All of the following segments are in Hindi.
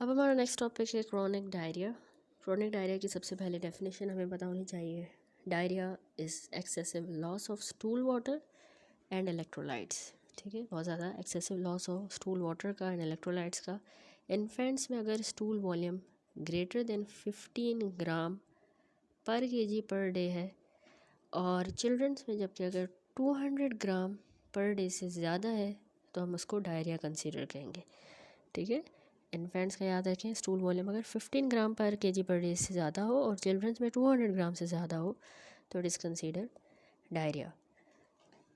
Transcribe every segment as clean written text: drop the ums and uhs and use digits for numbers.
अब हमारा नेक्स्ट टॉपिक है क्रॉनिक डायरिया। क्रॉनिक डायरिया की सबसे पहले डेफिनेशन हमें पता होनी चाहिए। Diarrhoea is excessive loss of stool water and electrolytes. ठीक है, बहुत ज़्यादा excessive loss of stool water का एंड इलेक्ट्रोलाइट्स का। इन्फेंट्स में अगर स्टूल वॉल्यूम ग्रेटर देन 15 ग्राम पर केजी पर डे है, और चिल्ड्रंस में जबकि अगर 200 ग्राम पर डे से ज़्यादा है तो हम उसको डायरिया कंसीडर करेंगे। ठीक है, इन्फेंट्स का याद रखें, स्टूल वॉल्यूम अगर 15 ग्राम पर केजी पर डे से ज़्यादा हो और चिल्ड्रंस में 200 ग्राम से ज़्यादा हो तो it is consider diarrhoea.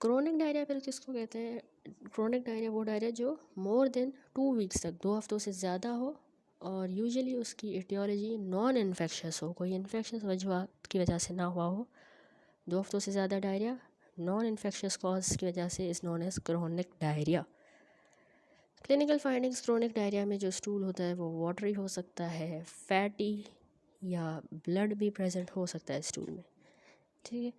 Chronic diarrhoea फिर किसको कहते हैं? क्रोनिक डायरिया वो डायरिया जो मोर देन 2 वीक्स तक, 2 हफ्तों से ज़्यादा हो, और यूजुअली उसकी एटियोलॉजी नॉन इन्फेक्शस हो, कोई इन्फेक्शस वजह की वजह से ना हुआ हो। 2 हफ्तों से ज़्यादा डायरिया नॉन इन्फेक्शस कॉज की वजह से is known as chronic diarrhoea. Clinical findings chronic diarrhoea में जो स्टूल होता है वो वाटरी हो सकता है, फैटी या ब्लड भी प्रेजेंट हो सकता है स्टूल में। ठीक है,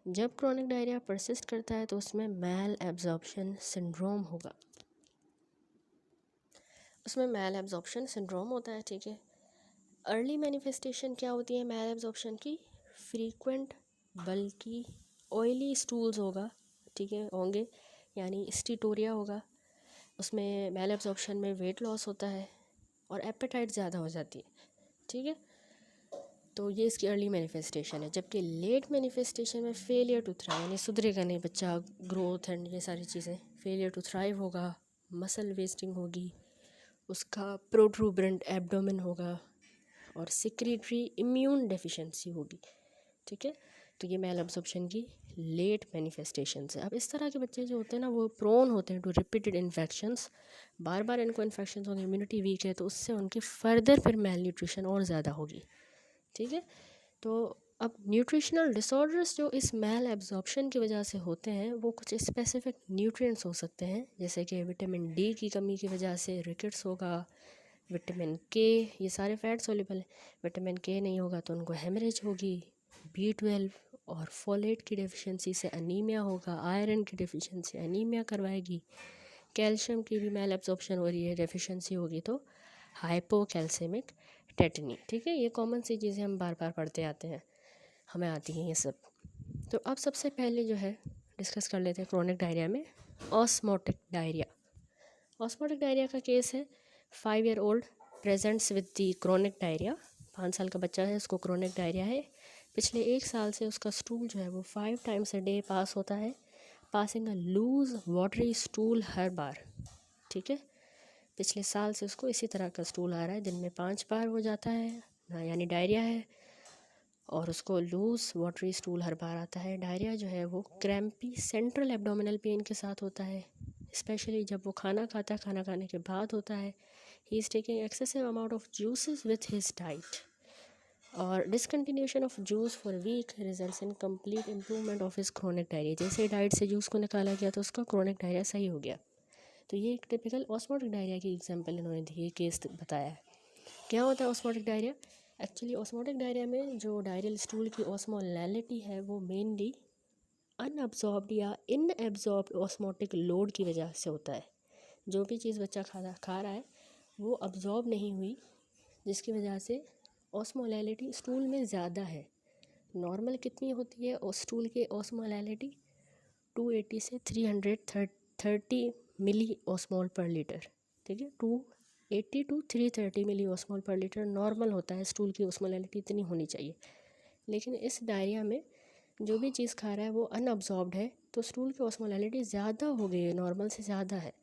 जब क्रोनिक डायरिया परसिस्ट करता है तो उसमें मैल एब्जॉर्प्शन सिंड्रोम होगा, उसमें मैल एब्जॉर्प्शन सिंड्रोम होता है। ठीक है, अर्ली मैनिफेस्टेशन क्या होती है मैल एब्जॉर्प्शन की? फ्रीक्वेंट बल्कि ऑयली स्टूल्स होगा, ठीक है, होंगे, यानी स्टीटोरिया होगा। उसमें मैल एब्जॉर्प्शन में वेट लॉस होता है और एपेटाइट ज़्यादा हो जाती है। ठीक है, तो ये इसकी अर्ली मैनिफेस्टेशन है। जबकि लेट मैनिफेस्टेशन में फेलियर टू थ्राइव, यानी सुधरेगा नहीं बच्चा, ग्रोथ एंड ये सारी चीज़ें, फेलियर टू थ्राइव होगा, मसल वेस्टिंग होगी, उसका प्रोट्रूबरेंट एब्डोमेन होगा और सिक्रेटरी इम्यून डेफिशिएंसी होगी। ठीक है, तो ये मैल एब्जॉर्प्शन की लेट मैनिफेस्टेशंस है। अब इस तरह के बच्चे जो होते हैं ना वो प्रोन होते हैं टू रिपीटेड इन्फेक्शंस, बार बार इनको इन्फेक्शन होंगे, इम्यूनिटी वीक है तो उससे उनकी फर्दर फिर मैल न्यूट्रिशन और ज़्यादा होगी। ठीक है, तो अब न्यूट्रिशनल डिसऑर्डर्स जो इस मैल एब्जॉर्प्शन की वजह से होते हैं वो कुछ स्पेसिफिक न्यूट्रिएंट्स हो सकते हैं, जैसे कि विटामिन डी की कमी की वजह से रिकेट्स होगा, विटामिन के, ये सारे फैट सोल्यूबल हैं, विटामिन के नहीं होगा तो उनको हेमरेज होगी, B12 और फोलेट की डेफिशिएंसी से अनीमिया होगा, आयरन की डेफिशिएंसी अनीमिया करवाएगी, कैल्शियम की भी मैल एब्जॉर्प्शन हो रही है, डेफिशिएंसी होगी तो हाइपोकैल्सेमिक टेटनी। ठीक है, ये कॉमन सी चीज़ें हम बार बार पढ़ते आते हैं, हमें आती हैं ये सब। तो अब सबसे पहले जो है डिस्कस कर लेते हैं क्रोनिक डायरिया में ऑस्मोटिक डायरिया। ऑस्मोटिक डायरिया का केस है 5 year old presents with the chronic diarrhoea. 5 साल का बच्चा है, उसको क्रोनिक डायरिया है। पिछले 1 साल से उसका स्टूल जो है वो 5 टाइम्स अ डे पास होता है, passing a loose watery stool हर बार। ठीक है, पिछले साल से उसको इसी तरह का स्टूल आ रहा है, दिन में 5 बार वो जाता है ना, यानी डायरिया है, और उसको लूज वाटरी स्टूल हर बार आता है। डायरिया जो है वो क्रैम्पी सेंट्रल एब्डोमिनल पेन के साथ होता है, स्पेशली जब वो खाना खाता है, खाना खाने के बाद होता है। He is taking excessive amount of juices with his diet, और discontinuation of juice for week results in complete improvement of his chronic diarrhoea. जैसे डाइट से जूस को निकाला गया तो उसका क्रोनिक डायरिया सही हो गया। तो ये एक टिपिकल ऑस्मोटिक डायरिया की एग्जांपल इन्होंने दी, ये केस बताया है। क्या होता है osmotic diarrhoea? Actually osmotic diarrhoea में जो डायरियल स्टूल की ऑस्मोलैलिटी है वो मेनली अनअब्जॉर्ब्ड या इनएब्जॉर्ब्ड ऑस्मोटिक लोड की वजह से होता है। जो भी चीज़ बच्चा खा रहा है वो अब्जॉर्ब नहीं हुई, जिसकी वजह से ऑस्मोलैलिटी स्टूल में ज़्यादा है। नॉर्मल कितनी होती है और स्टूल की ऑस्मोलैलिटी 280 से 330 मिली ऑस्मोल पर लीटर। ठीक है, 280 टू 330 मिली ऑस्मोल पर लीटर नॉर्मल होता है, स्टूल की ऑस्मोलैलिटी इतनी होनी चाहिए। लेकिन इस डायरिया में जो भी चीज़ खा रहा है वो अनअब्जॉर्ब्ड है, तो स्टूल की ऑस्मोलैलिटी ज़्यादा हो गई है, नॉर्मल से ज़्यादा है।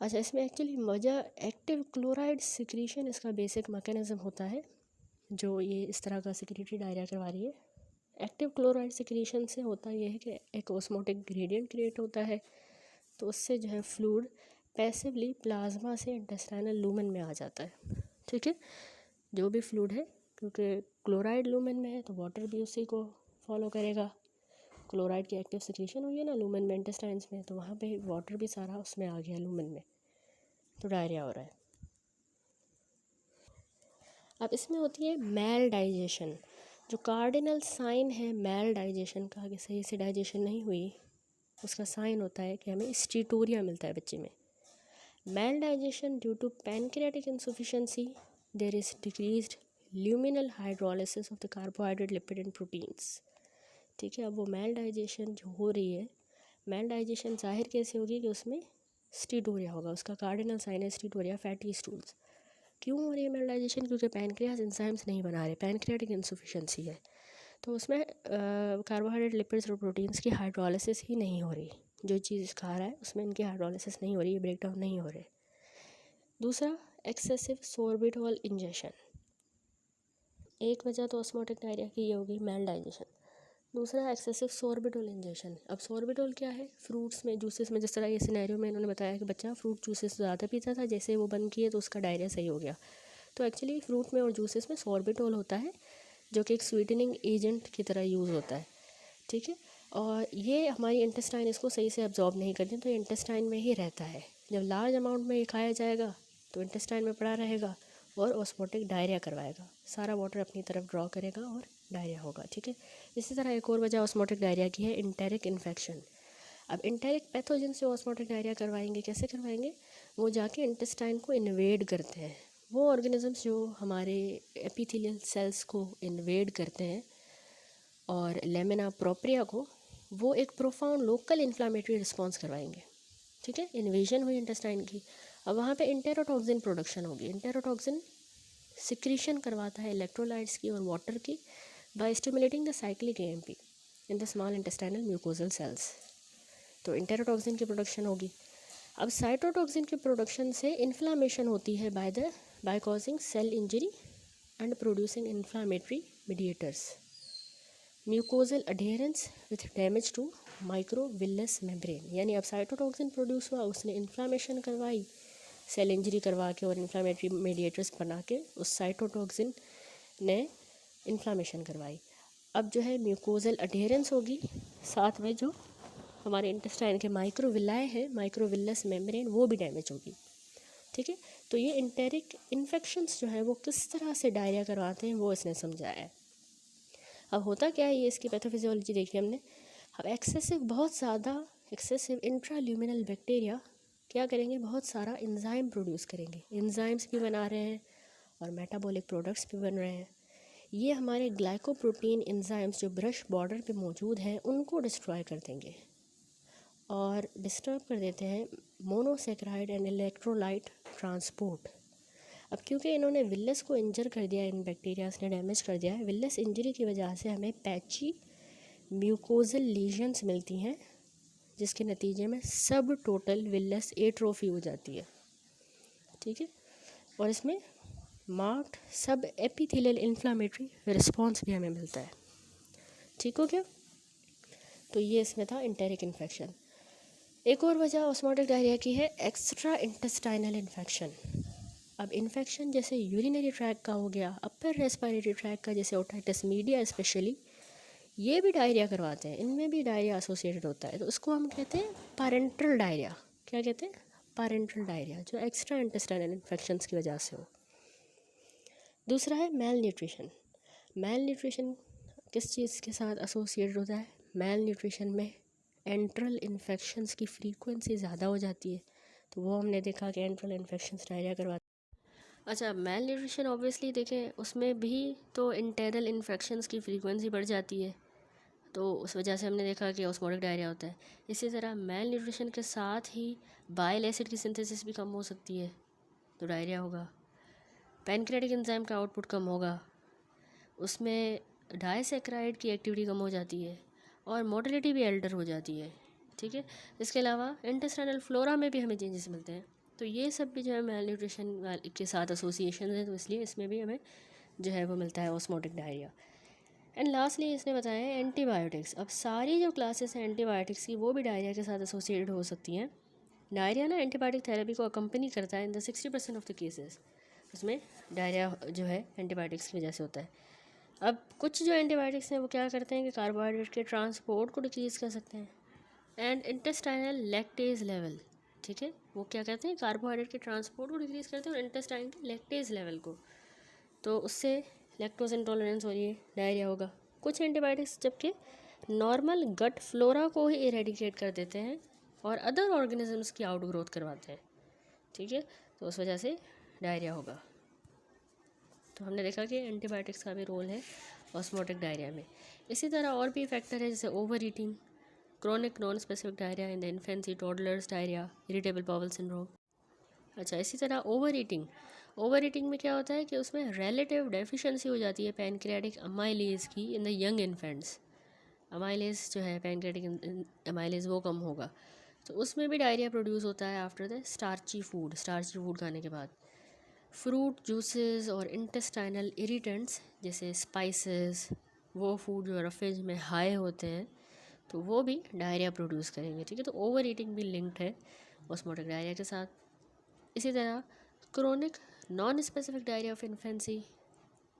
अच्छा, इसमें एक्चुअली वजह एक्टिव क्लोराइड सिक्रीशन इसका बेसिक मैकेनिज्म होता है जो ये इस तरह का सिक्रेटरी डायरिया करवा रही है। एक्टिव क्लोराइड सिक्रीशन से होता यह है कि एक ऑस्मोटिक ग्रेडियंट क्रिएट होता है, तो उससे जो है फ्लूइड पैसिवली प्लाज्मा से इंटेस्टाइनल लूमेन में आ जाता है। ठीक है, जो भी फ्लूइड है, क्योंकि क्लोराइड लूमेन में है तो वाटर भी उसी को फॉलो करेगा। क्लोराइड की एक्टिव सिक्रीशन हुई है ना लूमेन में, इंटेस्टाइन्स में, तो वहाँ पे वाटर भी सारा उसमें आ गया लूमेन में, तो डायरिया हो रहा है। अब इसमें होती है मैल डाइजेशन। जो कार्डिनल साइन है मैल डाइजेशन का, कि सही से डाइजेशन नहीं हुई, उसका साइन होता है कि हमें स्टीटोरिया मिलता है बच्चे में। Maldigestion due to pancreatic insufficiency, there is decreased luminal hydrolysis of the carbohydrate, lipid and proteins. ठीक है, अब वो मैल डाइजेशन जो हो रही है, मैल डाइजेशन जाहिर कैसे होगी कि उसमें स्टीटोरिया होगा, उसका कार्डिनल साइन है स्टीटोरिया, फैटी स्टूल्स। क्यों हो रही है मैल डाइजेशन? क्योंकि पैनक्रियाज एंजाइम्स नहीं बना रहे, पैनक्रियाटिक इनसफिशिएंसी है, तो उसमें कार्बोहाइड्रेट, लिपिड्स और प्रोटीन्स की हाइड्रोलिसिस ही नहीं हो रही। जो चीज़ खा रहा है उसमें इनकी हाइड्रोलिसिस नहीं हो रही, ब्रेक डाउन नहीं हो रहे। दूसरा, एक्सेसिव सोर्बिटोल इंजेक्शन। एक वजह तो ऑस्मोटिक डायरिया की ये होगी, मैल डाइजेशन। दूसरा, एक्सेसिव सोर्बिटोल इंजेक्शन। अब सोर्बिटोल क्या है? फ्रूट्स में, जूसेस में, जिस तरह ये सिनेरियो में इन्होंने बताया कि बच्चा फ्रूट जूसेस ज़्यादा पीता था, जैसे वो बंद किए तो उसका डायरिया सही हो गया। तो एक्चुअली फ्रूट में और जूसेस में सोर्बिटोल होता है, जो कि एक स्वीटनिंग एजेंट की तरह यूज़ होता है। ठीक है, और ये हमारी इंटेस्टाइन इसको सही से अब्जॉर्ब नहीं करती, तो इंटेस्टाइन में ही रहता है। जब लार्ज अमाउंट में ये खाया जाएगा तो इंटेस्टाइन में पड़ा रहेगा और ऑस्मोटिक डायरिया करवाएगा, सारा वाटर अपनी तरफ ड्रॉ करेगा और डायरिया होगा। ठीक है, इसी तरह एक और वजह ऑस्मोटिक डायरिया की है, इंटेरिक इन्फेक्शन। अब इंटेरिक पैथोजन से ऑस्मोटिक डायरिया करवाएंगे, कैसे करवाएंगे? वो जाके इंटेस्टाइन को इन्वेड करते हैं, वो ऑर्गेनिजम्स जो हमारे एपिथेलियल सेल्स को इन्वेड करते हैं और लेमिना प्रोप्रिया को, वो एक प्रोफाउंड लोकल इन्फ्लामेटरी रिस्पॉन्स करवाएंगे। ठीक है, इन्वेजन हुई इंटेस्टाइन की, अब वहाँ पे इंटेरोटॉक्सिन प्रोडक्शन होगी। इंटेरोटॉक्सिन सिक्रीशन करवाता है इलेक्ट्रोलाइट्स की और वाटर की by stimulating the cyclic AMP in the small intestinal mucosal cells. तो इंटेरोटॉक्सिन की प्रोडक्शन होगी। अब साइटोटॉक्सिन की प्रोडक्शन से इन्फ्लामेशन होती है by causing cell injury and producing inflammatory mediators, mucosal adherence with damage to microvillus membrane. यानी अब साइटोटॉक्सिन प्रोड्यूस हुआ, उसने इन्फ्लामेशन करवाई, सेल इंजरी करवा के और इन्फ्लामेटरी मीडिएटर्स बना के उस साइटोटॉक्सिन ने इन्फ्लामेशन करवाई। अब जो है म्यूकोजल अडेरेंस होगी, साथ में जो हमारे इंटेस्टाइन के माइक्रोविलाए हैं, माइक्रोविलस मेम्ब्रेन, वो भी डैमेज होगी। ठीक है, तो ये इंटेरिक इन्फेक्शंस जो है वो किस तरह से डायरिया करवाते हैं वो इसने समझाया है। अब होता क्या है, ये इसकी पैथोफिजियोलॉजी देखी हमने। अब बहुत ज़्यादा एक्सेसिव इंट्राल्यूमिनल बैक्टीरिया क्या करेंगे, बहुत सारा एंजाइम प्रोड्यूस करेंगे, एंजाइम्स भी बना रहे हैं और मेटाबॉलिक प्रोडक्ट्स भी बन रहे हैं। ये हमारे ग्लाइकोप्रोटीन एंजाइम्स जो ब्रश बॉर्डर पे मौजूद हैं उनको डिस्ट्रॉय कर देंगे और डिस्टर्ब कर देते हैं मोनोसेक्राइड एंड इलेक्ट्रोलाइट ट्रांसपोर्ट। अब क्योंकि इन्होंने विलस को इंजर कर दिया, इन बैक्टीरियाज ने डैमेज कर दिया है, विलस इंजरी की वजह से हमें पैची म्यूकोजल लीजन्स मिलती हैं, जिसके नतीजे में सब टोटल विलस एट्रोफी हो जाती है। ठीक है, और इसमें मार्क्ड सब एपिथेलियल इन्फ्लामेटरी रिस्पॉन्स भी हमें मिलता है। ठीक हो गया, तो ये इसमें था इंटेरिक इन्फेक्शन। एक और वजह ऑस्मोटिक डायरिया की है एक्स्ट्रा इंटेस्टाइनल इन्फेक्शन। अब इन्फेक्शन जैसे यूरिनरी ट्रैक का हो गया, अपर रेस्पिरेटरी ट्रैक का जैसे ओटाइटिस मीडिया स्पेशली, ये भी डायरिया करवाते हैं, इनमें भी डायरिया एसोसिएटेड होता है। तो उसको हम कहते हैं पैरेंटल डायरिया। क्या कहते हैं? पैरेंटल डायरिया, जो एक्स्ट्रा इंटेस्टाइनल इन्फेक्शंस की वजह से हो। दूसरा है मेल न्यूट्रिशन। मेल न्यूट्रिशन किस चीज़ के साथ एसोसिएटेड होता है? मेल न्यूट्रिशन में एंट्रल इन्फेक्शंस की फ्रीक्वेंसी ज़्यादा हो जाती है, तो वो हमने देखा कि एंट्रल इन्फेक्शंस डायरिया करवाते हैं। अच्छा, मेल न्यूट्रिशन ऑब्वियसली देखें उसमें भी तो इंटेरल इन्फेक्शंस की फ्रीक्वेंसी बढ़ जाती है, तो उस वजह से हमने देखा कि ऑस्मोटिक डायरिया होता है। इसी तरह मेल न्यूट्रिशन के साथ ही बाइल एसिड की सिंथेसिस भी कम हो सकती है, तो डायरिया होगा। पैनक्रियाटिक एंजाइम का आउटपुट कम होगा, उसमें डाइसैकेराइड की एक्टिविटी कम हो जाती है और मोटिलिटी भी एल्टर हो जाती है। ठीक है, इसके अलावा इंटेस्टाइनल फ्लोरा में भी हमें चेंजेस मिलते हैं। तो ये सब भी जो है मेल न्यूट्रिशन के साथ एसोसिएशन है, तो इसलिए इसमें भी हमें जो है वो मिलता है ऑस्मोटिक डायरिया। एंड लास्टली इसने बताया है एंटीबायोटिक्स। अब सारी जो क्लासेस हैं एंटीबायोटिक्स की, वो भी डायरिया के साथ एसोसिएटेड हो सकती हैं। डायरिया ना एंटीबायोटिक थेरेपी को अकम्पनी करता है in the 60% of the cases. उसमें डायरिया जो है एंटीबायोटिक्स की वजह से होता है। अब कुछ जो एंटीबायोटिक्स हैं वो क्या करते हैं कि कार्बोहाइड्रेट के ट्रांसपोर्ट को डिक्रीज़ कर सकते हैं एंड इंटेस्टाइनल लैक्टेज लेवल। ठीक है, वो क्या कहते हैं, कार्बोहाइड्रेट के ट्रांसपोर्ट को डिक्रीज़ करते हैं और इंटेस्टाइन के लैक्टेज लेवल को, तो उससे लैक्टोज इंटॉलरेंस हो रही है, डायरिया होगा। कुछ एंटीबायोटिक्स जबकि नॉर्मल गट फ्लोरा को ही इरेडिकेट कर देते हैं और अदर ऑर्गेनिजम्स की आउट ग्रोथ करवाते हैं, ठीक है, तो उस वजह से डायरिया होगा। तो हमने देखा कि एंटीबायोटिक्स का भी रोल है ऑस्मोटिक डायरिया में। इसी तरह और भी फैक्टर है जैसे over eating, chronic non specific diarrhoea in the infancy, toddlers diarrhoea, irritable bowel syndrome. अच्छा, इसी तरह ओवर ईटिंग में क्या होता है कि उसमें रिलेटिव डेफिशिएंसी हो जाती है पैनक्रियाटिक अमाइलेज की in the young infants. Amylase जो है पैनक्रियाटिक अमाइलेज वो कम होगा, तो उसमें भी डायरिया प्रोड्यूस होता है आफ्टर द स्टार्ची फूड खाने के बाद। फ्रूट जूसेस और इंटेस्टाइनल इरिटेंट्स जैसे स्पाइसेस, वो फूड जो रफेज में हाई होते हैं तो वो भी डायरिया प्रोड्यूस करेंगे। ठीक है, तो ओवर ईटिंग भी लिंक्ड है ऑस्मोटिक डायरिया के साथ। इसी तरह chronic non specific diarrhoea of infancy,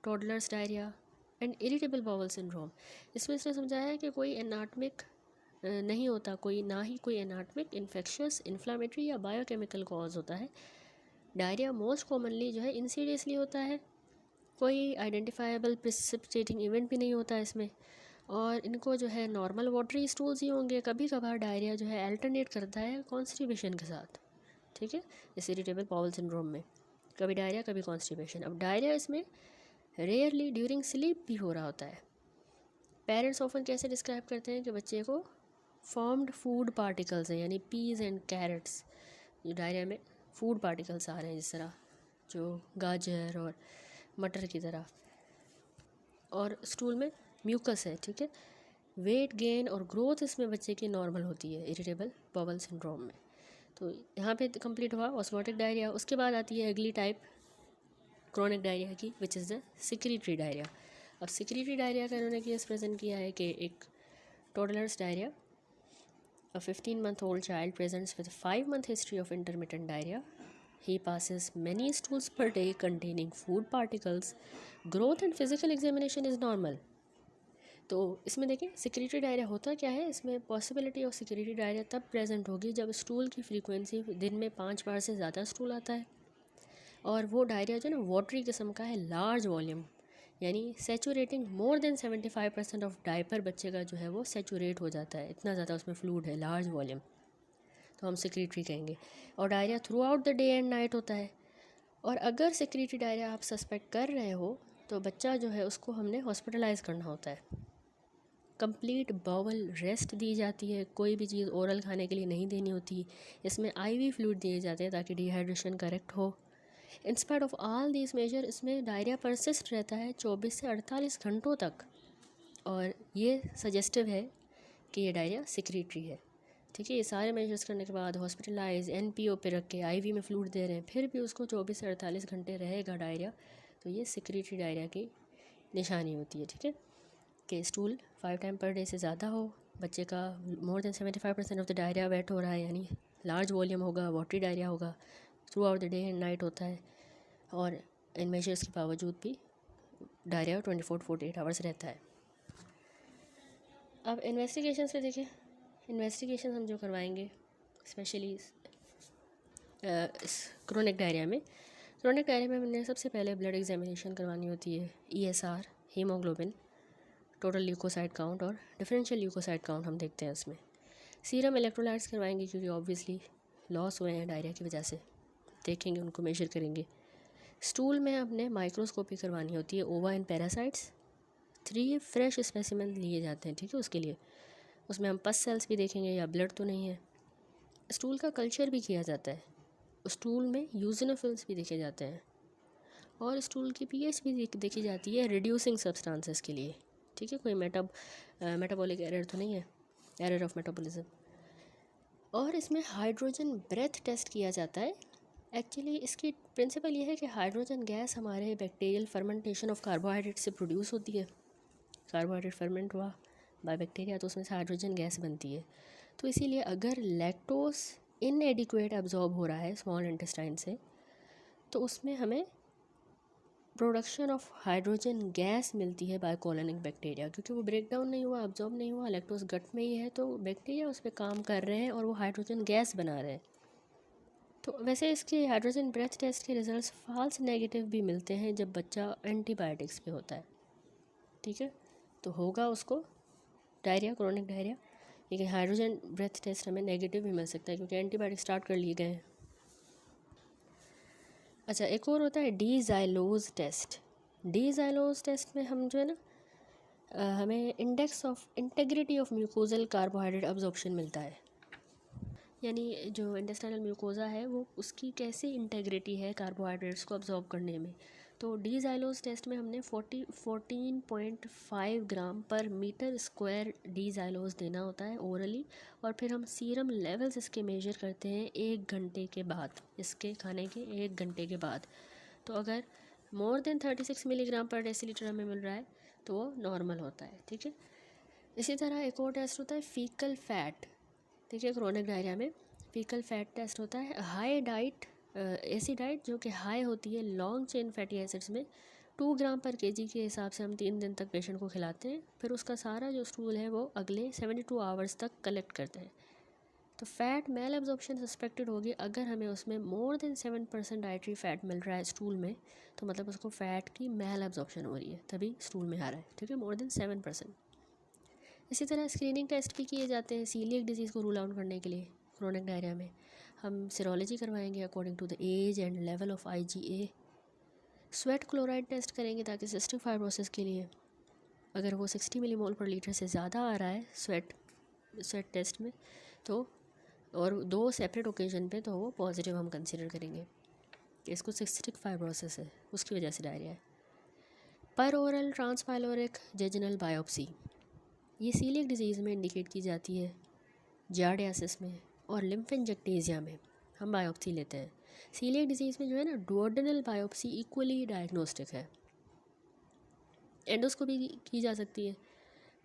toddlers diarrhoea and irritable bowel syndrome. इसमें इसने समझाया है कि कोई एनाटमिक नहीं होता, कोई एनाटमिक इन्फेक्शियस इन्फ्लामेटरी या बायोकेमिकल कॉज होता है। डायरिया मोस्ट कॉमनली जो है इंसीडियसली होता है, कोई आइडेंटिफाइबल प्रिसिपिटेटिंग इवेंट भी नहीं होता इसमें, और इनको जो है नॉर्मल वाटरी स्टूल्स ही होंगे। कभी कभार डायरिया जो है अल्टरनेट करता है कॉन्स्टिपेशन के साथ। ठीक है, जैसे इरिटेबल बाउल सिंड्रोम में कभी डायरिया कभी कॉन्स्टिपेशन। अब डायरिया इसमें रेयरली ड्यूरिंग स्लीप भी हो रहा होता है। पेरेंट्स ऑफन कैसे डिस्क्राइब करते हैं कि बच्चे को फॉर्म्ड फूड पार्टिकल्स हैं, यानी पीज एंड कैरेट्स, जो डायरिया में फूड पार्टिकल्स आ रहे हैं, जिस तरह जो गाजर और मटर की तरह, और स्टूल में म्यूकस है। ठीक है, वेट गेन और ग्रोथ इसमें बच्चे की नॉर्मल होती है इरिटेबल बाउल सिंड्रोम में। तो यहाँ पे कंप्लीट हुआ ऑस्मोटिक डायरिया। उसके बाद आती है अगली टाइप क्रोनिक डायरिया की, which is the secretory diarrhoea. अब सिक्रीटरी डायरिया का इन्होंने केस प्रेजेंट किया है कि एक toddlers diarrhoea, a 15-month-old child presents with a 5-month history of intermittent diarrhea. He passes many stools per day containing food particles. Growth and physical examination is normal. तो इसमें देखें सिक्रीटरी डायरिया होता क्या है। इसमें पॉसिबिलिटी ऑफ सिक्रीटरी डायरिया तब प्रेजेंट होगी जब स्टूल की फ्रीक्वेंसी दिन में 5 बार से ज़्यादा स्टूल आता है, और वो डायरिया जो है ना वाटरी किस्म का है, लार्ज वॉल्यूम, यानी सेचूरेटिंग मोर देन 75% ऑफ डायपर बच्चे का जो है वो सेचूरेट हो जाता है, इतना ज़्यादा उसमें फ्लूइड है, लार्ज वॉल्यूम, तो हम सिक्रीटरी कहेंगे। और diarrhoea through out the day and night होता है। और अगर सिक्रीटरी डायरिया आप सस्पेक्ट कर रहे हो तो बच्चा जो है उसको हमने हॉस्पिटलाइज करना होता है। कंप्लीट बाउल रेस्ट दी जाती है, कोई भी चीज़ ओरल खाने के लिए नहीं देनी होती। इसमें आईवी फ्लूइड दिए जाते हैं ताकि डिहाइड्रेशन करेक्ट हो। In spite of all these measure इसमें डायरिया परसिस्ट रहता है 24 से 48 घंटों तक, और ये सजेस्टिव है कि ये डायरिया सिक्रीटरी है। ठीक है, ये सारे मेजर्स करने के बाद हॉस्पिटलाइज NPO पे रख के आईवी में फ्लूइड दे रहे हैं, फिर भी उसको 24 से 48 घंटे रहेगा डायरिया, तो ये सिक्रीटरी डायरिया की निशानी होती है। ठीक है, कि स्टूल 5 टाइम पर डे से ज़्यादा हो, बच्चे का more than 75% of the diarrhoea weight हो रहा है, यानी लार्ज वॉल्यूम होगा, वाटरी डायरिया होगा, throughout the day and night होता है, और इन मेजर्स के बावजूद भी डायरिया 24 to 48 आवर्स रहता है। अब इन्वेस्टिगेशन पे देखें, इन्वेस्टिगेशन हम जो करवाएंगे स्पेशली इस क्रोनिक डायरिया में हमने सबसे पहले ब्लड एग्जामिनेशन करवानी होती है। ESR, haemoglobin, total leukocyte count और डिफरेंशियल ल्यूकोसाइड काउंट हम देखते हैं उसमें। सीरम इलेक्ट्रोलाइट्स करवाएंगे क्योंकि ऑब्वियसली लॉस हुए हैं डायरिया की वजह से, देखेंगे उनको मेजर करेंगे। स्टूल में हमने माइक्रोस्कोपी करवानी होती है, ओवा एंड पैरासाइट्स, 3 फ्रेश स्पेसिमेन लिए जाते हैं। ठीक है, उसके लिए उसमें हम पस सेल्स भी देखेंगे या ब्लड तो नहीं है। स्टूल का कल्चर भी किया जाता है, स्टूल में यूजिनोफिल्स भी देखे जाते हैं, और स्टूल की pH भी देखी जाती है रिड्यूसिंग सब्सटेंसेस के लिए। ठीक है, कोई मेटाबॉलिक एरर तो नहीं है, एरर ऑफ मेटाबॉलिज्म। और इसमें हाइड्रोजन ब्रेथ टेस्ट किया जाता है। एक्चुअली इसकी प्रिंसिपल ये है कि हाइड्रोजन गैस हमारे बैक्टीरियल फर्मेंटेशन ऑफ कार्बोहाइड्रेट से प्रोड्यूस होती है। कार्बोहाइड्रेट फर्मेंट हुआ बाय बैक्टीरिया तो उसमें से हाइड्रोजन गैस बनती है। तो इसीलिए अगर लैक्टोस इनएडिक्वेट एब्जॉर्ब हो रहा है स्मॉल इंटेस्टाइन से, तो उसमें हमें प्रोडक्शन ऑफ हाइड्रोजन गैस मिलती है बाय कॉलोनिक बैक्टीरिया, क्योंकि वो ब्रेक डाउन नहीं हुआ, अब्जॉर्ब नहीं हुआ, लैक्टोस गट में ही है, तो बैक्टीरिया उस पर काम कर रहे हैं और वो हाइड्रोजन गैस बना रहे हैं। तो वैसे इसके हाइड्रोजन ब्रेथ टेस्ट के रिजल्ट्स फॉल्स नेगेटिव भी मिलते हैं जब बच्चा एंटीबायोटिक्स पे होता है। ठीक है, तो होगा उसको डायरिया, क्रोनिक डायरिया, लेकिन हाइड्रोजन ब्रेथ टेस्ट हमें नेगेटिव भी मिल सकता है क्योंकि एंटीबायोटिक स्टार्ट कर लिए गए हैं। अच्छा, एक और होता है डी ज़ाइलोज़ टेस्ट। डी ज़ाइलोज़ टेस्ट में हम जो है ना हमें index of integrity of mucosal carbohydrate absorption मिलता है, यानी जो इंटेस्टाइनल म्यूकोज़ा है वो उसकी कैसी इंटेग्रिटी है कार्बोहाइड्रेट्स को अब्जॉर्ब करने में। तो डी ज़ाइलोज़ टेस्ट में हमने 14.5 ग्राम पर मीटर स्क्वायर डी ज़ाइलोज़ देना होता है ओरली, और फिर हम सीरम लेवल्स इसके मेजर करते हैं 1 घंटे के बाद, इसके खाने के 1 घंटे के बाद। तो अगर मोर देन 36 मिलीग्राम पर डेसीलीटर हमें मिल रहा है तो वो नॉर्मल होता है, ठीक है। इसी तरह एक और टेस्ट होता है फीकल फैट, ठीक है। क्रोनिक डायरिया में फीकल फैट टेस्ट होता है। हाई डाइट ऐसी डाइट जो कि हाई होती है लॉन्ग चेन फैटी एसिड्स में, 2 ग्राम पर केजी के हिसाब से हम 3 दिन तक पेशेंट को खिलाते हैं, फिर उसका सारा जो स्टूल है वो अगले 72 आवर्स तक कलेक्ट करते हैं। तो फैट मेल एब्जॉर्प्शन सस्पेक्टेड होगी अगर हमें उसमें मोर देन 7% डाइटरी फैट मिल रहा है स्टूल में, तो मतलब उसको फ़ैट की मेल एब्जॉर्प्शन हो रही है, तभी स्टूल में आ रहा है, ठीक है, मोर देन 7%। इसी तरह स्क्रीनिंग टेस्ट भी किए जाते हैं सीलिएक डिजीज़ को रूल आउट करने के लिए। क्रोनिक डायरिया में हम सीरोलॉजी करवाएंगे according to the age and level of IgA। Sweat chloride test करेंगे ताकि सिस्टिक फाइब्रोसिस के लिए अगर वो 60 मिलीमोल पर लीटर से ज़्यादा आ रहा है स्वेट टेस्ट में, तो और 2 सेपरेट ओकेजन पे, तो वो पॉजिटिव हम कंसिडर करेंगे कि इसको सिस्टिक फाइब्रोसिस है, उसकी वजह से डायरिया है। पर ओरल ट्रांसपाइलोरिक जेजिनल बायोप्सी ये सीलिएक डिजीज़ में इंडिकेट की जाती है, जार्डियासिस में और लिम्फेंजेक्टेजिया में हम बायोप्सी लेते हैं। सीलिएक डिजीज़ में जो है ना डुओडेनल बायोप्सी इक्वली डायग्नोस्टिक है। एंडोस्कोपी की जा सकती है,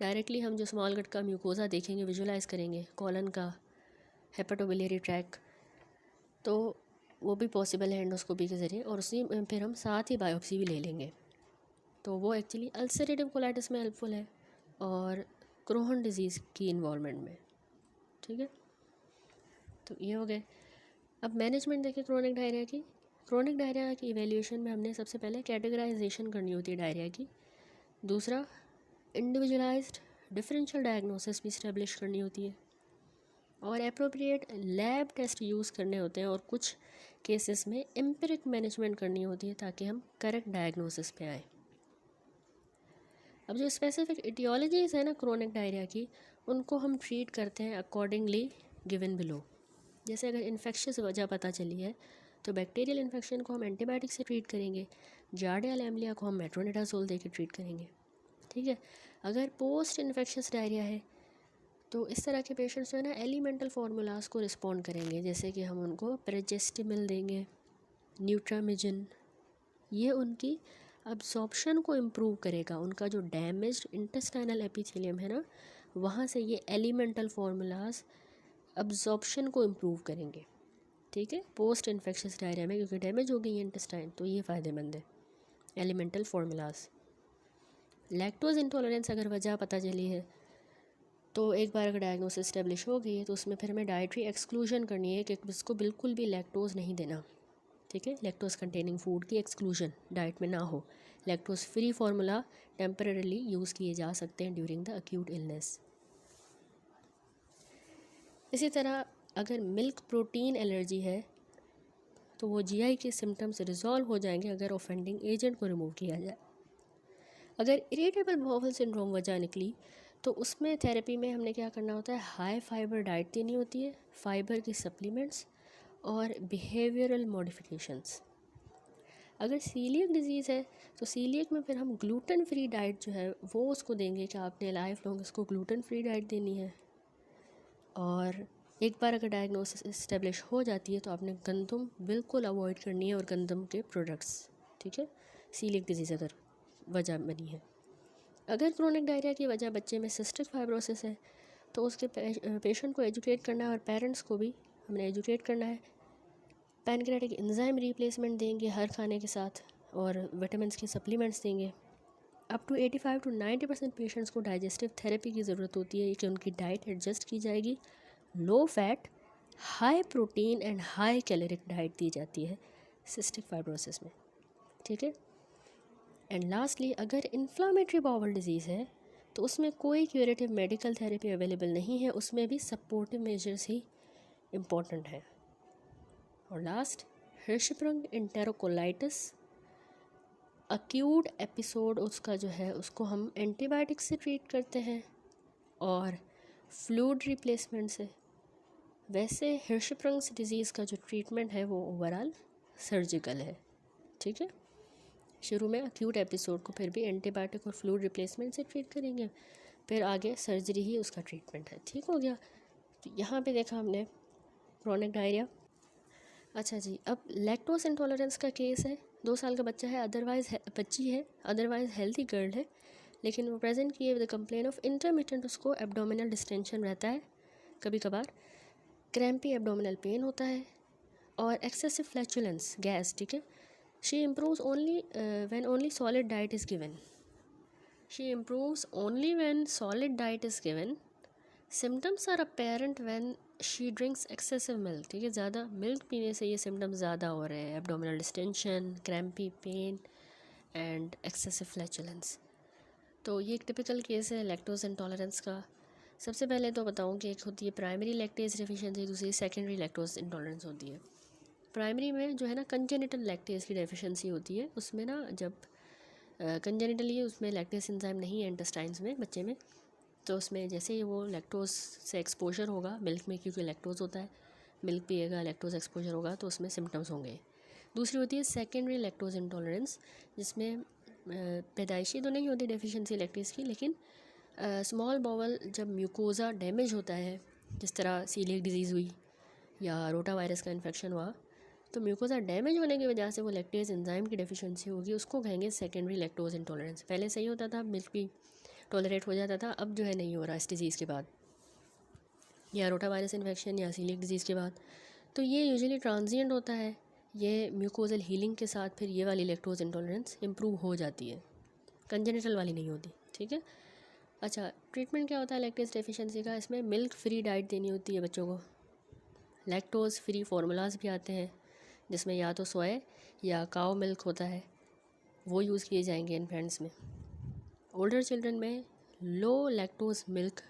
डायरेक्टली हम जो स्मॉल गट का म्यूकोज़ा देखेंगे, विजुलाइज करेंगे, कॉलन का, हेपेटोबिलियरी ट्रैक, तो वो भी पॉसिबल है एंडोस्कोपी के ज़रिए, और उसी फिर हम साथ ही बायोप्सी भी ले लेंगे। तो वो एक्चुअली अल्सरेटिव कोलाइटिस में हेल्पफुल है और क्रोहन डिजीज़ की इन्वॉल्वमेंट में, ठीक है। तो ये हो गए। अब मैनेजमेंट देखें क्रोनिक डायरिया की। क्रोनिक डायरिया की इवैल्यूएशन में हमने सबसे पहले कैटेगराइजेशन करनी होती है डायरिया की, दूसरा इंडिविजुअलाइज्ड डिफरेंशियल डायग्नोसिस भी इस्टेब्लिश करनी होती है, और अप्रोप्रिएट लैब टेस्ट यूज़ करने होते हैं, और कुछ केसेस में एम्पिरिक मैनेजमेंट करनी होती है ताकि हम करेक्ट डायग्नोसिस पे आए। अब जो स्पेसिफिक इटियोलॉजीज़ है ना क्रोनिक डायरिया की, उनको हम ट्रीट करते हैं अकॉर्डिंगली गिवन बिलो। जैसे अगर इन्फेक्शियस वजह पता चली है तो बैक्टीरियल इन्फेक्शन को हम एंटीबायोटिक से ट्रीट करेंगे, जार्डिया लैम्बलिया को हम मेट्रोनिडाजोल दे के ट्रीट करेंगे, ठीक है। अगर पोस्ट इन्फेक्शियस डायरिया है तो इस तरह के पेशेंट्स जो है ना एलिमेंटल फार्मूलाज को रिस्पॉन्ड करेंगे, जैसे कि हम उनको प्रेजेस्टिमिल देंगे, न्यूट्रामिजन, ये उनकी अब्जॉर्प्शन को इम्प्रूव करेगा। उनका जो डैमेज्ड इंटेस्टाइनल एपिथेलियम है ना, वहाँ से ये एलिमेंटल फार्मूलाज अब्जॉर्प्शन को इम्प्रूव करेंगे, ठीक है, पोस्ट इन्फेक्शियस डायरिया में, क्योंकि डैमेज हो गई है इंटेस्टाइन, तो ये फ़ायदेमंद है एलिमेंटल फार्मूलाज। लैक्टोज इंटॉलरेंस अगर वजह पता चली है तो एक बार अगर डायग्नोसिस इस्टेब्लिश हो गई है तो उसमें फिर हमें डाइटरी एक्सक्लूजन करनी है कि इसको बिल्कुल भी लैक्टोज़ नहीं देना, ठीक है। लैक्टोज कंटेनिंग फूड की एक्सक्लूजन डाइट में ना हो। Lactose free formula temporarily use किए जा सकते हैं ड्यूरिंग द अक्यूट इलनेस। इसी तरह अगर मिल्क प्रोटीन एलर्जी है तो वो GI के सिम्टम्स रिजॉल्व हो जाएंगे अगर ऑफेंडिंग एजेंट को रिमूव किया जाए। अगर इरिटेबल बाउल सिंड्रोम वजह निकली तो उसमें थेरेपी में हमने क्या करना होता है, हाई फाइबर डाइट देनी होती है, फाइबर की सप्लीमेंट्स और बिहेवियरल मॉडिफिकेशंस। अगर सीलिएक डिजीज़ है तो सीलिएक में फिर हम ग्लूटेन फ्री डाइट जो है वो उसको देंगे कि आपने लाइफ लॉन्ग उसको ग्लूटेन फ्री डाइट देनी है। और एक बार अगर डायग्नोसिस इस्टेब्लिश हो जाती है तो आपने गंदम बिल्कुल अवॉइड करनी है और गंदम के प्रोडक्ट्स, ठीक है, सीलिएक डिजीज़ अगर वजह बनी है। अगर क्रोनिक डायरिया की वजह बच्चे में सिस्टिक फाइब्रोसिस है तो उसके पेशेंट को एजुकेट करना है और पेरेंट्स को भी हमने एजुकेट करना है। पैनक्रियाटिक एंजाइम रिप्लेसमेंट देंगे हर खाने के साथ, और विटामिन्स की सप्लीमेंट्स देंगे। अप टू 85 to 90% पेशेंट्स को डाइजेस्टिव थेरेपी की ज़रूरत होती है कि उनकी डाइट एडजस्ट की जाएगी। Low fat, high protein and high caloric diet दी जाती है सिस्टिक फाइब्रोसिस में, ठीक है। एंड लास्टली अगर इन्फ्लामेटरी बाउल डिजीज़ है तो उसमें कोई क्यूरेटिव मेडिकल थेरेपी अवेलेबल नहीं है, उसमें भी सपोर्टिव मेजर्स ही इम्पोर्टेंट है। और last Hirschsprung enterocolitis acute episode उसका जो है उसको हम एंटीबायोटिक से ट्रीट करते हैं और फ्लूइड रिप्लेसमेंट से। वैसे हिर्शस्प्रंग डिज़ीज़ का जो ट्रीटमेंट है वो ओवरऑल सर्जिकल है, ठीक है। शुरू में अक्यूट एपिसोड को फिर भी एंटीबायोटिक और फ्लूइड रिप्लेसमेंट से ट्रीट करेंगे, फिर आगे सर्जरी ही उसका ट्रीटमेंट है, ठीक हो गया। तो यहाँ पे देखा हमने क्रोनिक डायरिया। अच्छा जी, अब लैक्टोज इंटॉलरेंस का केस है। 2 साल का बच्चा है, अदरवाइज़ बच्ची है, अदरवाइज़ हेल्थी गर्ल है, लेकिन वो प्रेजेंट किए विद कंप्लेन ऑफ इंटरमिटेंट उसको एब्डोमिनल डिस्टेंशन रहता है, कभी कभार क्रैम्पी एब्डोमिनल पेन होता है और एक्सेसिव फ्लैचुलेंस गैस, ठीक है। She improves only when only solid diet is given. She improves only when solid diet is given. Symptoms are apparent when she drinks excessive milk, ठीक है। ज़्यादा मिल्क पीने से ये सिम्टम्स ज़्यादा हो रहे हैं, abdominal distension, crampy pain and excessive flatulence. तो ये एक टिपिकल केस है लैक्टोज इंटॉलरेंस का। सबसे पहले तो बताऊं कि एक होती है प्राइमरी लैक्टेज डेफिशिएंसी, दूसरी सेकेंडरी लैक्टोज इंटॉलरेंस होती है। प्राइमरी में जो है ना कंजेनिटल लैक्टेज की डेफिशिएंसी होती है, उसमें ना जब कंजेनिटली उसमें लैक्टेज एंजाइम नहीं है इंटेस्टाइन्स में बच्चे में, तो उसमें जैसे ही वो लैक्टोज से एक्सपोजर होगा मिल्क में, क्योंकि लैक्टोज होता है, मिल्क पिएगा, लैक्टोज एक्सपोजर होगा तो उसमें सिम्टम्स होंगे। दूसरी होती है सेकेंडरी लैक्टोज इंटॉलरेंस, जिसमें पैदाइशी तो नहीं होती डेफिशिएंसी लैक्टेज की, लेकिन स्मॉल बाउल जब म्यूकोज़ा डैमेज होता है, जिस तरह सीलिएक डिजीज़ हुई या रोटा वायरस का इन्फेक्शन हुआ, तो म्यूकोज़ा डैमेज होने की वजह से वो लैक्टेज एंजाइम की डेफिशिएंसी होगी, उसको कहेंगे सेकेंडरी लैक्टोज इंटॉलरेंस। पहले सही होता था, मिल्क भी टॉलरेट हो जाता था, अब जो है नहीं हो रहा इस डिज़ीज़ के बाद, या रोटा वायरस इन्फेक्शन या सीलिएक डिजीज़ के बाद। तो ये यूजुअली ट्रांजिएंट होता है, ये म्यूकोजल हीलिंग के साथ फिर ये वाली लैक्टोज इंटॉलरेंस इम्प्रूव हो जाती है, कंजेनिटल वाली नहीं होती, ठीक है। अच्छा, ट्रीटमेंट क्या होता है लैक्टेज डेफिशिएंसी का? इसमें मिल्क फ्री डाइट देनी होती है बच्चों को। लैक्टोज फ्री फार्मूलाज भी आते हैं, जिसमें या तो सोया या काऊ मिल्क होता है, वो यूज़ किए जाएंगे इन्फेंट्स में। ओल्डर चिल्ड्रन में लो लैक्टोज मिल्क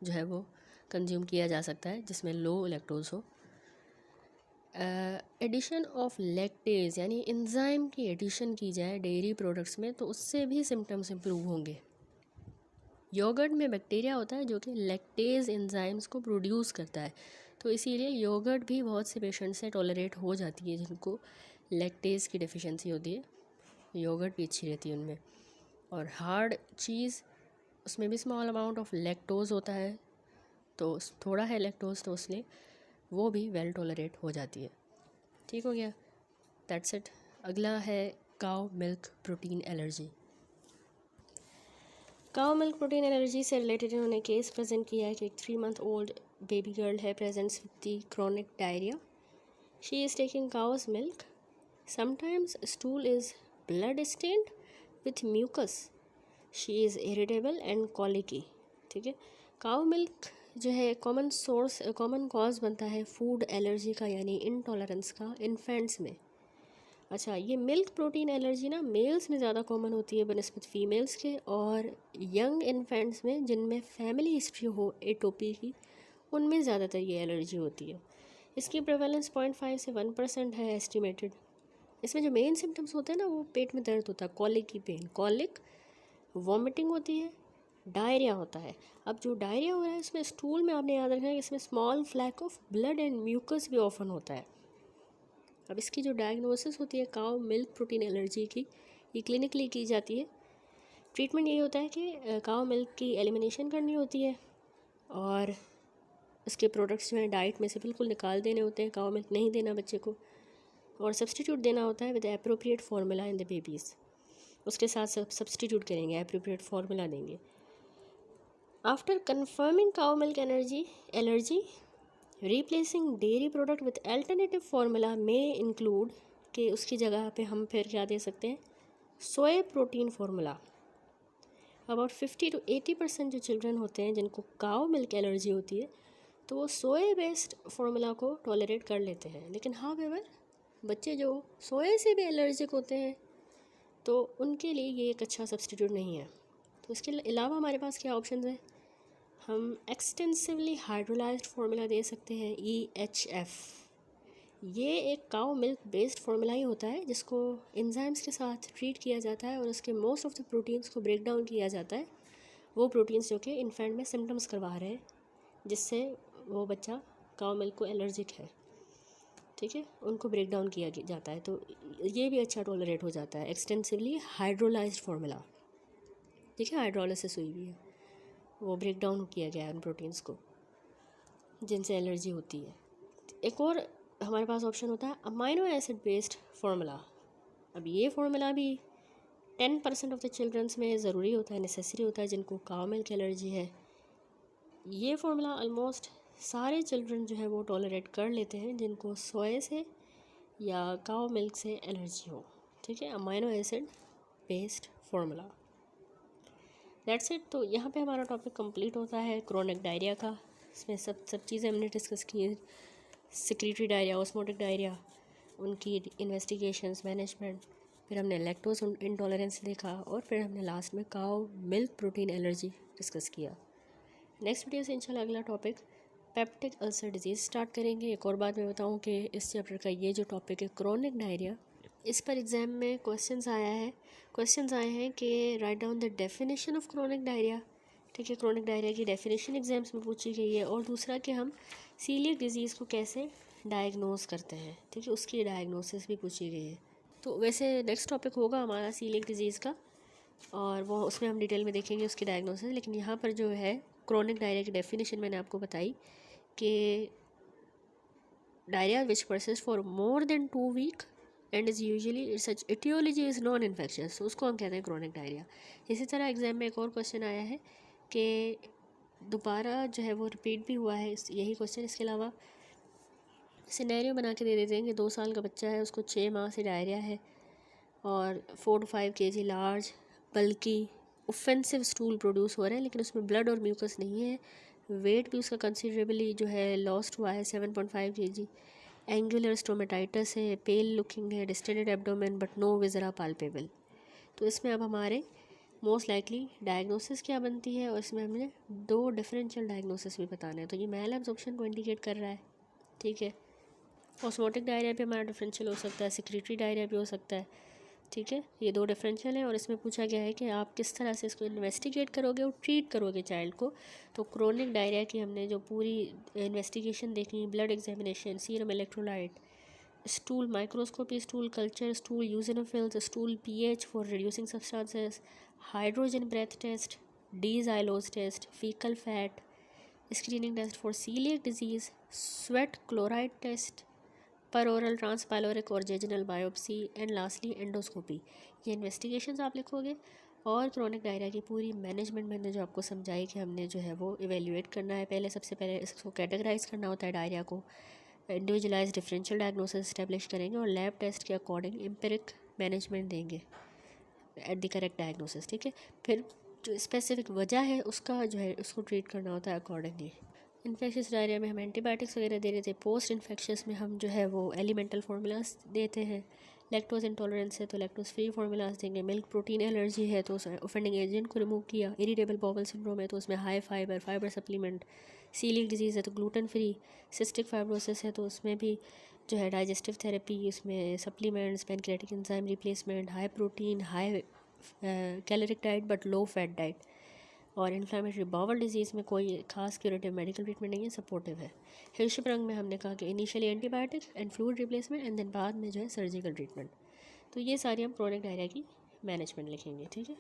जो है वो कंज्यूम किया जा सकता है, जिसमें लो लैक्टोज हो। एडिशन ऑफ लैक्टेज यानी एंजाइम की एडिशन की जाए डेयरी प्रोडक्ट्स में, तो उससे भी सिम्टम्स इम्प्रूव होंगे। योगर्ट में बैक्टीरिया होता है जो कि लैक्टेज एंजाइम्स को प्रोड्यूस करता है, तो इसीलिए योगर्ट भी बहुत से पेशेंट से टॉलरेट हो जाती है जिनको लैक्टेज की डेफिशिएंसी होती है, योगर्ट भी अच्छी रहती है उनमें। और हार्ड चीज़, उसमें भी स्मॉल अमाउंट ऑफ लैक्टोज होता है, तो थोड़ा है लैक्टोज तो उसलिए वो भी वेल टॉलरेट हो जाती है, ठीक हो गया, दैट्स इट। अगला है cow milk protein allergy. Cow milk protein allergy से रिलेटेड इन्होंने केस प्रेजेंट किया है कि एक 3 month ओल्ड बेबी गर्ल है, presents with the chronic diarrhoea. She is taking cow's milk, sometimes stool is blood stained with mucus, she is irritable and colicky, ठीक है। काऊ मिल्क जो है कॉमन कॉज बनता है फूड एलर्जी का, यानी इनटॉलरेंस का इन्फेंट्स में। अच्छा, ये मिल्क प्रोटीन एलर्जी ना मेल्स में ज़्यादा कॉमन होती है बनस्पत फीमेल्स के, और यंग इन्फेंट्स में जिनमें फैमिली हिस्ट्री हो एटोपी की, उनमें ज़्यादातर ये एलर्जी होती है। इसकी प्रेवलेंस 0.5 से 1% है एस्टिमेटेड। इसमें जो मेन सिम्टम्स होते हैं ना, वो पेट में दर्द होता है, कॉलिक की पेन, कॉलिक, वॉमिटिंग होती है, डायरिया होता है। अब जो डायरिया हो रहा है इसमें स्टूल में आपने याद रखना है, इसमें small flecks of blood and mucus भी ऑफन होता है। अब इसकी जो डायग्नोसिस होती है काऊ मिल्क प्रोटीन एलर्जी की, ये क्लिनिकली की जाती है। ट्रीटमेंट यही होता है कि काऊ मिल्क की एलिमिनेशन करनी होती है और उसके प्रोडक्ट्स जो हैं डाइट में से बिल्कुल निकाल देने होते हैं, काऊ मिल्क नहीं देना बच्चे को, और सब्सटीट्यूट देना होता है with appropriate formula in the babies. उसके साथ सब्सटीट्यूट करेंगे, एप्रोप्रिएट फार्मूला देंगे। After confirming cow milk allergy, replacing dairy product with alternative formula में इंक्लूड कि उसकी जगह पे हम फिर क्या दे सकते हैं, soya protein formula. About 50 to 80% जो चिल्ड्रन होते हैं जिनको काऊ मिल्क एलर्जी होती है, तो वो सोया बेस्ड फार्मूला को टॉलरेट कर लेते हैं। लेकिन हाउएवर बच्चे जो सोया से भी एलर्जिक होते हैं, तो उनके लिए ये एक अच्छा सब्सटीट्यूट नहीं है। तो इसके अलावा हमारे पास क्या ऑप्शन है, हम एक्सटेंसिवली हाइड्रोलाइज्ड फार्मूला दे सकते हैं, EHF, ये एक काउ मिल्क बेस्ड फार्मूला ही होता है जिसको एंजाइम्स के साथ ट्रीट किया जाता है और उसके मोस्ट ऑफ द प्रोटीन्स को ब्रेक डाउन किया जाता है, वो प्रोटीन्स जो कि इन्फेंट में सिम्टम्स करवा रहे हैं जिससे वो बच्चा काउ मिल्क को एलर्जिक है, ठीक है, उनको ब्रेक डाउन किया जाता है। तो ये भी अच्छा टॉलरेट हो जाता है। एक्सटेंसिवली हाइड्रोलाइज्ड फार्मूला, ठीक है, हाइड्रोलिसिस हुई हुई है, वो ब्रेक डाउन किया गया है उन प्रोटीन्स को जिनसे एलर्जी होती है। एक और हमारे पास ऑप्शन होता है अमाइनो एसिड बेस्ड फार्मूला। अब ये फार्मूला भी 10% ऑफ द चिल्ड्रंस में ज़रूरी होता है, नेसेसरी होता है जिनको काउ मिल्क एलर्जी है। ये फार्मूला ऑलमोस्ट सारे चिल्ड्रन जो है वो टॉलरेट कर लेते हैं जिनको सोया से या काउ मिल्क से एलर्जी हो, ठीक है, amino acid based formula. That's it. तो यहाँ पे हमारा टॉपिक कंप्लीट होता है क्रोनिक डायरिया का। इसमें सब चीज़ें हमने डिस्कस की हैं, सेक्रेटरी डायरिया, ऑस्मोटिक डायरिया, उनकी इन्वेस्टिगेशंस, मैनेजमेंट, फिर हमने लैक्टोज इंटॉलरेंस देखा और फिर हमने लास्ट में cow milk protein allergy discuss किया। नेक्स्ट वीडियो से इंशाल्लाह अगला topic peptic ulcer disease start करेंगे। एक और बात मैं बताऊं कि इस चैप्टर का ये जो टॉपिक है क्रोनिक डायरिया, इस पर एग्ज़ाम में क्वेश्चंस आए हैं कि write down the definition of chronic diarrhoea, ठीक है, क्रोनिक डायरिया की डेफिनेशन एग्जाम्स में पूछी गई है। और दूसरा कि हम सीलियक डिजीज़ को कैसे डायग्नोस करते हैं, ठीक है, उसकी डायग्नोसिस भी पूछी गई है। तो वैसे नेक्स्ट टॉपिक होगा हमारा सीलियक डिजीज़ का और वो उसमें हम डिटेल में देखेंगे उसकी डायग्नोसिस। लेकिन यहाँ पर जो है क्रोनिक डायरिया की डेफिनेशन मैंने आपको बताई कि diarrhoea which persist for more than 2 week and is usually such aetiology is non infectious, तो उसको हम कहते हैं क्रोनिक डायरिया। इसी तरह एग्जाम में एक और क्वेश्चन आया है कि दोबारा जो है वो रिपीट भी हुआ है यही क्वेश्चन। इसके अलावा सिनेरियो बना के दे देते हैं कि 2 साल का बच्चा है, उसको 6 माह से डायरिया है और 4 to 5 kg लार्ज बल्कि ऑफेंसिव स्टूल प्रोड्यूस हो रहा है, लेकिन उसमें ब्लड और म्यूकस नहीं है। वेट भी उसका कंसिडरेबली जो है लॉस्ट हुआ है, 7.5 kg। एंगुलर स्टोमेटाइटिस है, पेल लुकिंग है, distended abdomen but no viscera palpable. तो इसमें अब हमारे मोस्ट लाइकली डायग्नोसिस क्या बनती है और इसमें हमने 2 डिफरेंशियल डायग्नोसिस भी बताना है। तो ये मैल एब्जॉर्प्शन को इंडिकेट कर रहा है, ठीक है। ऑस्मोटिक डायरिया भी हमारा डिफरेंशियल हो सकता है, सेक्रेटरी डायरिया भी हो सकता है, ठीक है। ये 2 डिफरेंशियल हैं और इसमें पूछा गया है कि आप किस तरह से इसको इन्वेस्टिगेट करोगे और ट्रीट करोगे चाइल्ड को। तो क्रोनिक डायरिया की हमने जो पूरी इन्वेस्टिगेशन देखी, blood examination, serum electrolyte, stool microscopy, stool culture, stool eosinophils, stool pH for reducing substances, hydrogen breath test, D xylose test, faecal fat screening test for coeliac disease, sweat chloride test, per oral transpyloric और jejunal biopsy and lastly endoscopy. ये इन्वेस्टिगेशंस आप लिखोगे और क्रोनिक डायरिया की पूरी मैनेजमेंट मैंने जो आपको समझाई कि हमने जो है वो इवेल्युएट करना है। पहले सबसे पहले इसको कैटेगराइज करना होता है डायरिया को, इंडिविजुअलाइज डिफरेंशियल डायग्नोसिस इस्टेब्लिश करेंगे और लैब टेस्ट के अकॉर्डिंग एम्पिरिक मैनेजमेंट देंगे एट द करेक्ट डायग्नोसिस, ठीक है। फिर जो स्पेसिफिक वजह है उसका जो है उसको ट्रीट करना होता है अकॉर्डिंगली। इन्फेक्शियस डायरिया में हम एंटीबायोटिक्स वगैरह दे रहे थे, पोस्ट इन्फेक्शियस में हम जो है वो एलिमेंटल फार्मूलाज देते हैं। लैक्टोज इंटॉलरेंस है तो लैक्टोज फ्री फार्मूलाज देंगे। मिल्क प्रोटीन एलर्जी है तो ऑफेंडिंग एजेंट को रिमूव किया। इरिटेबल बाउल सिंड्रोम है तो उसमें high fibre supplement. Coeliac disease है तो ग्लूटेन फ्री। सिस्टिक फाइब्रोसिस है तो उसमें भी जो है डाइजेस्टिव थेरेपी, उसमें supplements, pancreatic enzyme replacement, high protein high caloric diet but low fat diet. और इन्फ्लेमेटरी बाउल डिजीज़ में कोई खास क्यूरेटिव मेडिकल ट्रीटमेंट नहीं है, सपोर्टिव है। हिल्शप्रंग में हमने कहा कि initially antibiotic and fluid replacement and then बाद में जो है सर्जिकल ट्रीटमेंट। तो ये सारी हम क्रोनिक डायरिया की मैनेजमेंट लिखेंगे, ठीक है।